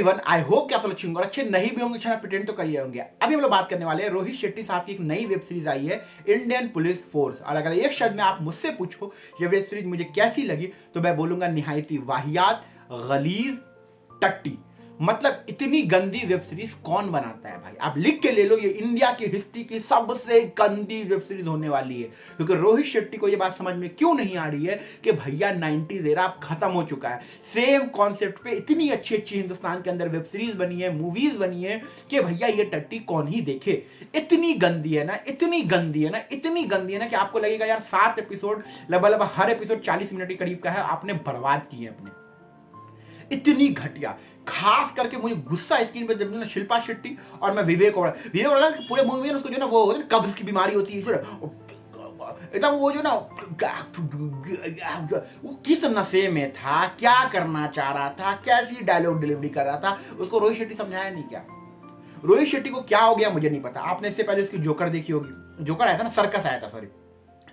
Everyone, I hope कि आप सब अच्छे होंगे और अच्छे नहीं भी होंगे, अच्छा प्रिटेंड तो कर ही होंगे। अभी हम लोग बात करने वाले हैं रोहित शेट्टी साहब की एक नई वेब सीरीज आई है, इंडियन पुलिस फोर्स। और अगर एक शब्द में आप मुझसे पूछो ये वेब सीरीज मुझे कैसी लगी, तो मैं बोलूंगा निहायती वाहियात, गलीज, टट्टी। मतलब इतनी गंदी वेब सीरीज कौन बनाता है भाई? आप लिख के ले लो, ये इंडिया की हिस्ट्री की सबसे गंदी वेब सीरीज होने वाली है। क्योंकि रोहित शेट्टी को ये बात समझ में क्यों नहीं आ रही है कि भैया 90s एरा अब खत्म हो चुका है। सेम कॉन्सेप्ट पे इतनी अच्छी अच्छी हिंदुस्तान के अंदर वेब सीरीज बनी है, मूवीज बनी है कि भैया ये टट्टी कौन ही देखे। इतनी गंदी है ना, इतनी गंदी है ना, इतनी गंदी है ना कि आपको लगेगा यार 7 एपिसोड लगभग हर एपिसोड 40 मिनट के करीब का है, आपने बर्बाद किए अपने। इतनी घटिया। खास करके मुझे गुस्सा स्क्रीन पे जब ना शिल्पा शेट्टी और मैं विवेक ओबराय पूरे मूवी में उसको जो ना वो कब्ज की बीमारी होती है एकदम, वो जो ना वो किस नशे में था, क्या करना चाह रहा था, कैसी डायलॉग डिलीवरी कर रहा था, उसको रोहित शेट्टी समझाया नहीं क्या? रोहित शेट्टी को क्या हो गया मुझे नहीं पता। आपने इससे पहले उसकी जोकर देखी होगी, जोकर आया था ना, सर्कस आया था, सॉरी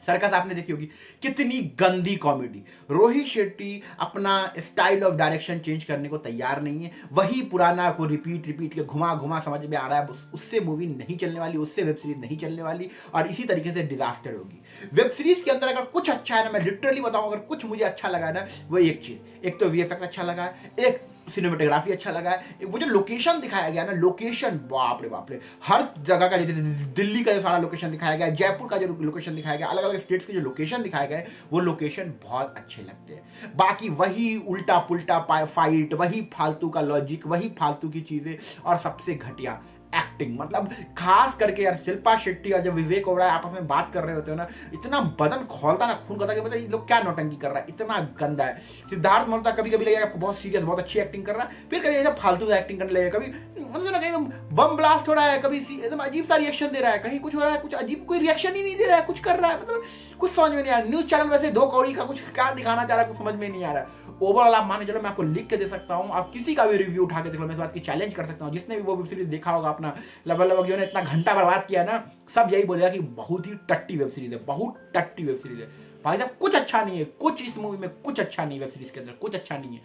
सर्कस आपने देखी होगी। कितनी गंदी कॉमेडी। रोहित शेट्टी अपना स्टाइल ऑफ डायरेक्शन चेंज करने को तैयार नहीं है, वही पुराना को रिपीट के घुमा घुमा समझ में आ रहा है। उससे मूवी नहीं चलने वाली, उससे वेब सीरीज नहीं चलने वाली, और इसी तरीके से डिजास्टर होगी। वेब सीरीज के अंदर अगर कुछ अच्छा है ना, मैं लिटरली बताऊं, अगर कुछ मुझे अच्छा लगा है ना, वो एक चीज, एक तो वीएफएक्स अच्छा लगा है, एक सिनेमेटोग्राफी अच्छा लगा है, वो जो लोकेशन दिखाया गया ना, लोकेशन बाप रे, हर जगह का, दिल्ली का जो सारा लोकेशन दिखाया गया, जयपुर का जो लोकेशन दिखाया गया, अलग अलग स्टेट्स के जो लोकेशन दिखाए गए, वो लोकेशन बहुत अच्छे लगते हैं। बाकी वही उल्टा पुल्टा फाइट, वही फालतू का लॉजिक, वही फालतू की चीजें, और सबसे घटिया एक्टिंग। मतलब खास करके यार शिल्पा शेट्टी और जब विवेक ओबराय आपस में बात कर रहे होते हो ना, इतना बदन खोलता ना, खून करता कि मतलब ये लोग क्या नौटंकी कर रहा है, इतना गंदा है। सिद्धार्थ मल्होत्रा कभी कभी लगेगा आपको बहुत सीरियस, बहुत अच्छी एक्टिंग कर रहा है, फिर कभी ऐसा फालतू एक्टिंग करने लगेगा, कभी मतलब ना कहीं बम ब्लास्ट हो रहा है, कभी एकदम अजीब सा रिएक्शन दे रहा है, कहीं कुछ हो रहा है, कुछ अजीब, कोई रिएक्शन ही नहीं दे रहा है, कुछ कर रहा है, मतलब कुछ समझ में नहीं आ रहा। न्यूज चैनल वैसे 2 कौड़ी का कुछ क्या दिखाना चाह रहा है, कुछ समझ में नहीं आ रहा है। ओवरऑल आप मान चलो, मैं आपको लिख के दे सकता हूँ, आप किसी का भी रिव्यू उठा के देख लो, मैं इस बात की चैलेंज कर सकता हूँ, जिसने भी वो वेब सीरीज देखा होगा अपना लगभग जो है इतना घंटा बर्बाद किया ना, सब यही बोलेगा कि बहुत ही टट्टी वेब सीरीज है, बहुत टट्टी वेब सीरीज है भाई साहब। कुछ अच्छा नहीं है, कुछ इस मूवी में कुछ अच्छा नहीं है, वेब सीरीज के अंदर कुछ अच्छा नहीं है।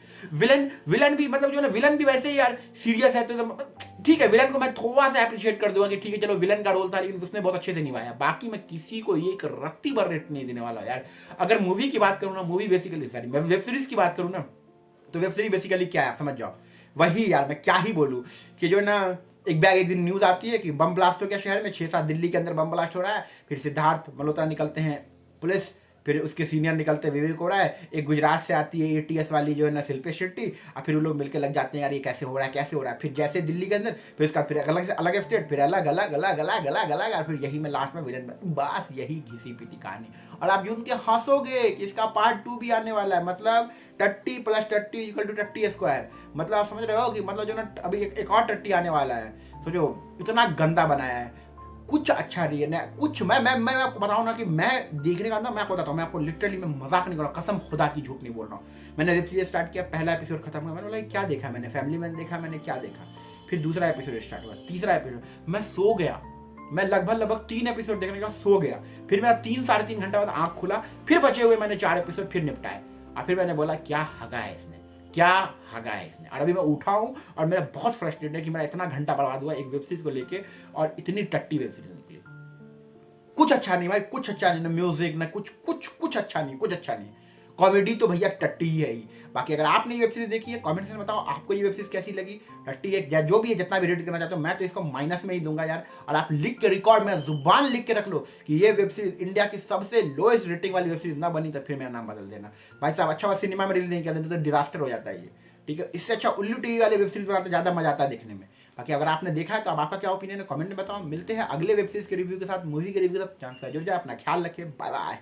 विलन भी मतलब जो है ना, विलन भी वैसे ही यार सीरियस है, तो ठीक है, विलन को मैं थोड़ा सा अप्रिशिएट कर दूंगा कि ठीक है चलो विलन का रोल था, लेकिन उसने बहुत अच्छे से निभाया। बाकी मैं किसी को एक रत्ती भर रेट नहीं देने वाला यार। अगर मूवी की बात करूँ ना, मूवी बेसिकली सॉरी, मैं वेब सीरीज की बात करूँ ना, तो वेब सीरीज बेसिकली क्या है आप समझ जाओ। वही यार, मैं क्या ही बोलूँ कि जो ना, एक दिन न्यूज आती है कि बम ब्लास्ट हो गया शहर में, 6-7 दिल्ली के अंदर बम ब्लास्ट हो रहा है, फिर सिद्धार्थ मल्होत्रा निकलते हैं पुलिस, फिर उसके सीनियर निकलते हैं विवेक ओबराय, एक गुजरात से आती है एटीएस वाली जो है ना शिल्पा शेट्टी, और फिर वो लोग मिलकर लग जाते हैं यार ये कैसे हो रहा है, कैसे हो रहा है। फिर जैसे दिल्ली के अंदर, फिर उसका फिर अलग से अलग स्टेट, फिर अलग अलग अलग अलग अलग अलग, और फिर यही में लास्ट में विलन, बस यही घिसी पिटी कहानी। और आप यूं के हंसोगे कि इसका पार्ट 2 भी आने वाला है, मतलब टट्टी प्लस टट्टी इक्वल टू टट्टी स्क्वायर। मतलब आप समझ रहे हो कि मतलब जो ना अभी एक और टट्टी आने वाला है। सोचो इतना गंदा बनाया है, कुछ अच्छा नहीं है ना कुछ। मैं आपको बताऊं ना कि मैं देखने का ना, मैं आपको बताता हूँ, मैं आपको लिटरली मैं मजाक नहीं कर रहा, कसम खुदा की झूठ नहीं बोल रहा हूँ। मैंने वेब सीरीज स्टार्ट किया, पहला एपिसोड खत्म हुआ, मैंने बोला क्या देखा, मैंने फैमिली मैन देखा, मैंने क्या देखा। फिर दूसरा एपिसोड स्टार्ट हुआ, तीसरा एपिसोड, मैं सो गया। मैं लगभग 3 एपिसोड देखने के बाद सो गया। फिर मेरा 3-3.5 घंटा बाद आंख खुला, फिर बचे हुए मैंने 4 एपिसोड फिर निपटाए, और फिर मैंने बोला क्या हगा है इसने, क्या हगा है इसने। और अभी मैं उठा हूं और मेरा बहुत फ्रस्ट्रेटेड है कि मेरा इतना घंटा बर्बाद हुआ एक वेब सीरीज को लेके, और इतनी टट्टी वेब सीरीज निकली। कुछ अच्छा नहीं भाई, कुछ अच्छा नहीं, ना म्यूजिक ना कुछ कुछ कुछ अच्छा नहीं, कुछ अच्छा नहीं। कॉमेडी तो भैया टट्टी ही है ही। बाकी अगर आपने ये वेब सीरीज देखी है, कमेंट सेक्शन में बताओ आपको ये वेब सीरीज कैसी लगी। टट्टी है या जो भी है, जितना भी रेट करना चाहते हो, मैं तो इसको माइनस में ही दूंगा यार। और आप लिख के रिकॉर्ड में जुबान लिख के रख लो कि ये वेब सीरीज इंडिया की सबसे लोएस्ट रेटिंग वाली वेब सीरीज ना बनी, तो फिर मेरा नाम बदल देना भाई साहब। अच्छा सिनेमा में रिलीज नहीं किया तो डिजास्टर हो जाता है ये, ठीक है। इससे अच्छा उल्लू टीवी वाले वेब सीरीज बनाते ज़्यादा मजा आता है देखने में। बाकी अगर आपने देखा है तो अब आपका क्या ओपिनियन है कमेंट में बताओ। मिलते हैं अगले वेब सीरीज के रिव्यू के साथ, मूवी के रिव्यू के साथ। जुड़ जाए, अपना ख्याल रखिए, बाय बाय।